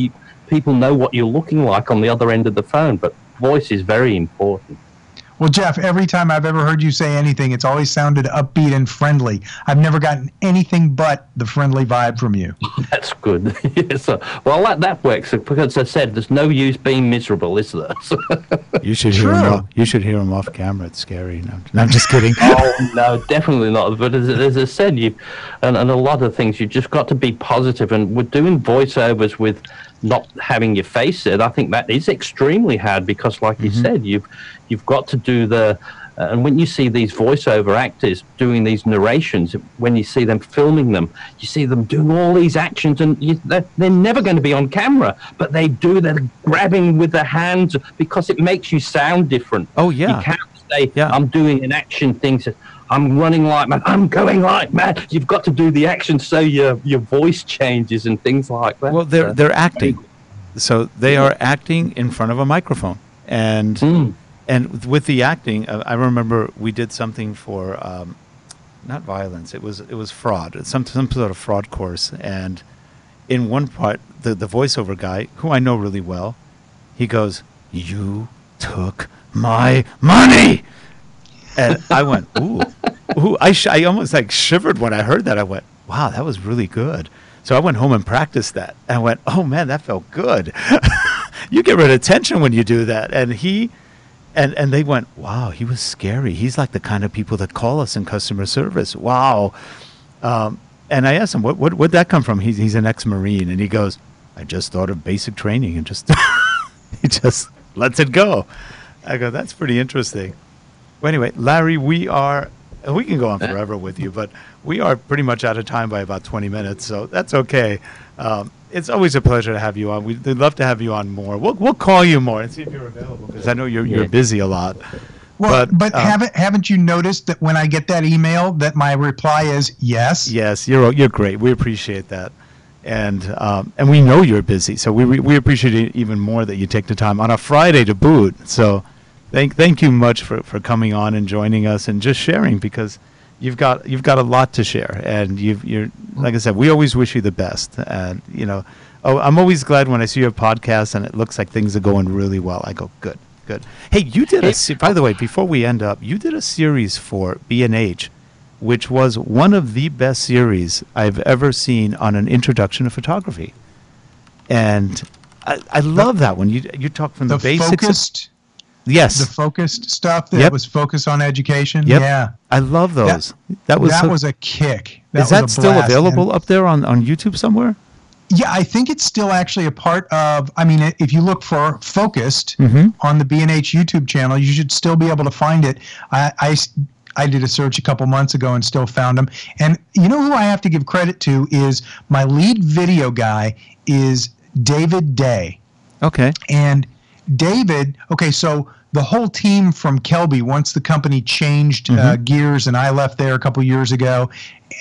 people know what you're looking like on the other end of the phone. But voice is very important. Well, Geoff, every time I've ever heard you say anything, it's always sounded upbeat and friendly. I've never gotten anything but the friendly vibe from you. That's good. Yes. Well, that works, because I said there's no use being miserable, is there? You should hear him. You should hear him off camera. It's scary. No, I'm just kidding. Oh no, definitely not. But as I said, and a lot of things, you've just got to be positive. And we're doing voiceovers with not having your face said. I think that is extremely hard, because, like you said, you've got to do and when you see these voiceover actors doing these narrations, when you see them filming them, you see them doing all these actions, and they're never going to be on camera, but they're grabbing with their hands, because it makes you sound different. Oh, yeah. You can't say, I'm doing an action thing, I'm running like mad, I'm going like mad. You've got to do the action so your voice changes and things like that. Well, they're acting. So they are acting in front of a microphone. And with the acting, I remember we did something for not violence. It was fraud. Some sort of fraud course. And in one part, the voiceover guy, who I know really well, he goes, "You took my money." And I went, ooh. I almost shivered when I heard that. I went, wow, that was really good. So I went home and practiced that. And I went, oh man, that felt good. You get rid of tension when you do that. And and they went, wow, he was scary. He's like the kind of people that call us in customer service. Wow. And I asked him, where'd that come from? He's an ex-Marine. And he goes, I just thought of basic training and he just lets it go. I go, that's pretty interesting. Well, anyway, Larry, we can go on forever with you, but we are pretty much out of time by about 20 minutes, so that's okay. It's always a pleasure to have you on. We'd love to have you on more. We'll call you more and see if you're available, because I know you're busy a lot. Well, but haven't you noticed that when I get that email that my reply is yes? Yes, you're great. We appreciate that. And we know you're busy, so we appreciate it even more that you take the time on a Friday to boot. So Thank you much for coming on and joining us and just sharing, because you've got a lot to share, and you're like I said, we always wish you the best. And I'm always glad when I see your podcast and it looks like things are going really well. I go, good. Hey, you did by the way, before we end up, you did a series for B&H, which was one of the best series I've ever seen on an introduction to photography, and I love that one. You talk from the basics. Focused. Yes. The focused stuff that was focused on education. Yep. Yeah. I love those. That was a kick. Is that still available up there on YouTube somewhere? Yeah, I think it's still actually a part of, if you look for Focused on the B&H YouTube channel, you should still be able to find it. I did a search a couple months ago and still found them. And you know who I have to give credit to is my lead video guy is David Day. Okay. And David, okay, so the whole team from Kelby, once the company changed gears and I left there a couple years ago,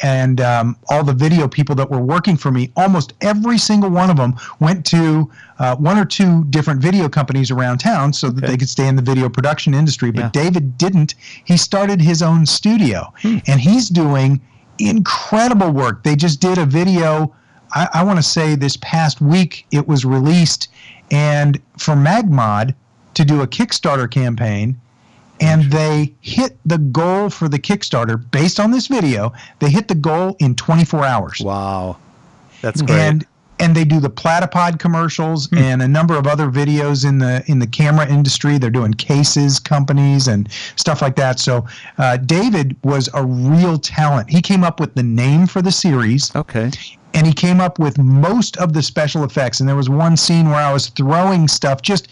and all the video people that were working for me, almost every single one of them went to one or two different video companies around town so that they could stay in the video production industry. But David didn't. He started his own studio, and he's doing incredible work. They just did a video, I want to say this past week it was released, and for MagMod to do a Kickstarter campaign, and they hit the goal for the Kickstarter based on this video. They hit the goal in 24 hours. Wow, that's great. And they do the Platypod commercials and a number of other videos in the camera industry. They're doing cases companies and stuff like that. So David was a real talent. He came up with the name for the series. Okay. And he came up with most of the special effects. And there was one scene where I was throwing stuff, just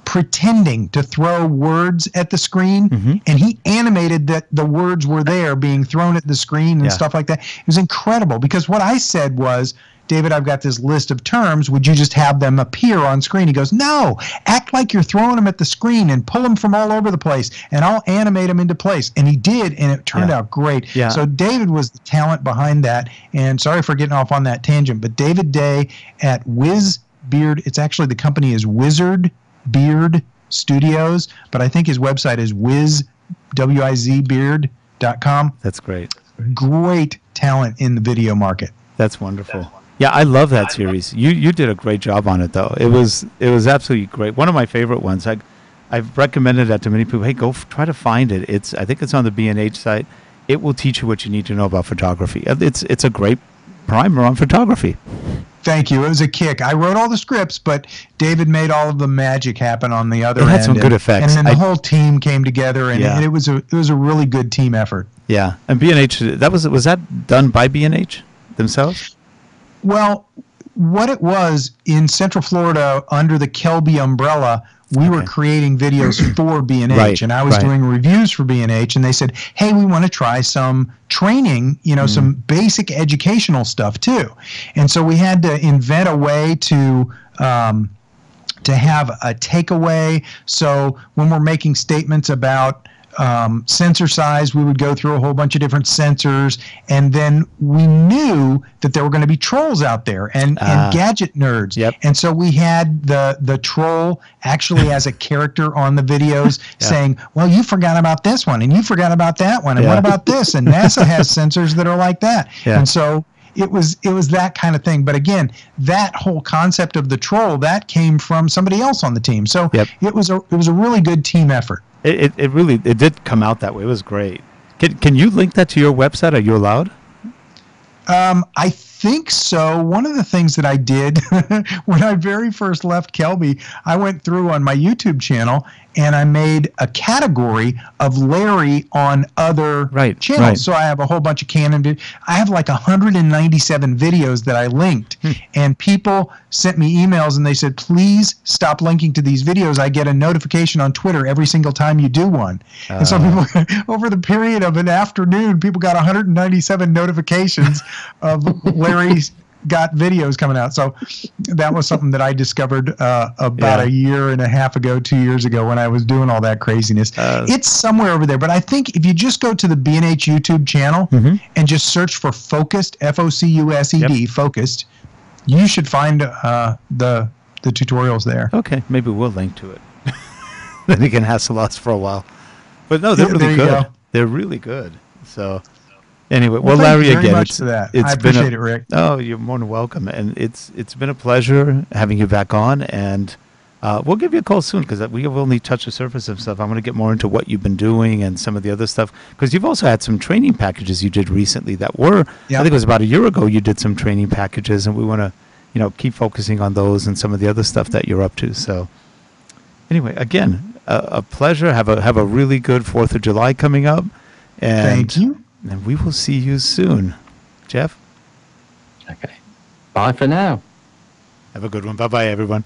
pretending to throw words at the screen, and he animated that the words were there being thrown at the screen and stuff like that. It was incredible, because what I said was, David, I've got this list of terms. Would you just have them appear on screen? He goes, no, act like you're throwing them at the screen and pull them from all over the place, and I'll animate them into place. And he did, and it turned out great. Yeah. So David was the talent behind that. And sorry for getting off on that tangent, but David Day at WizBeard, it's actually, the company is Wizard Beard Studios, but I think his website is wizbeard.com. That's great. Great talent in the video market. That's wonderful. Yeah, I love that series. You did a great job on it, though. It was absolutely great. One of my favorite ones. I've recommended that to many people. Hey, go try to find it. I think it's on the B&H site. It will teach you what you need to know about photography. It's a great primer on photography. Thank you. It was a kick. I wrote all the scripts, but David made all of the magic happen on the other end. It had some good effects. And then the whole team came together, and it was a really good team effort. Yeah. And B&H, was that done by B&H themselves? Well, what it was, in Central Florida under the Kelby umbrella, we were creating videos for B&H, and I was doing reviews for B&H, and they said, hey, we want to try some training, some basic educational stuff too. And so we had to invent a way to have a takeaway. So when we're making statements about sensor size, we would go through a whole bunch of different sensors, and then we knew that there were going to be trolls out there and gadget nerds. Yep. And so we had the troll actually as a character on the videos saying, well, you forgot about this one, and you forgot about that one, and what about this? And NASA has sensors that are like that. Yeah. And so it was that kind of thing. But again, that whole concept of the troll, that came from somebody else on the team. So it was a really good team effort. It really did come out that way. It was great. Can you link that to your website? Are you allowed? I think so. One of the things that I did when I very first left Kelby, I went through on my YouTube channel and I made a category of Larry on other channels. Right. So I have a whole bunch of Canon videos. I have like 197 videos that I linked, and people sent me emails and they said, please stop linking to these videos. I get a notification on Twitter every single time you do one. And so people, over the period of an afternoon, people got 197 notifications of Larry's got videos coming out. So that was something that I discovered about a year and a half ago, 2 years ago, when I was doing all that craziness. It's somewhere over there. But I think if you just go to the B&H YouTube channel and just search for Focused, F-O-C-U-S-E-D, Focused, you should find the tutorials there. Okay, maybe we'll link to it. Then you can hassle us for a while. But no, they're really good. They're really good. So anyway, well, Larry, again, I appreciate it, Rick. Oh, you're more than welcome, and it's been a pleasure having you back on, and we'll give you a call soon, because we have only touched the surface of stuff. I'm going to get more into what you've been doing and some of the other stuff, because you've also had some training packages you did recently that were, I think it was about a year ago, you did some training packages, and we want to, keep focusing on those and some of the other stuff that you're up to. So anyway, again, a pleasure. Have a really good 4th of July coming up. And thank you. And we will see you soon. Geoff? Okay. Bye for now. Have a good one. Bye-bye, everyone.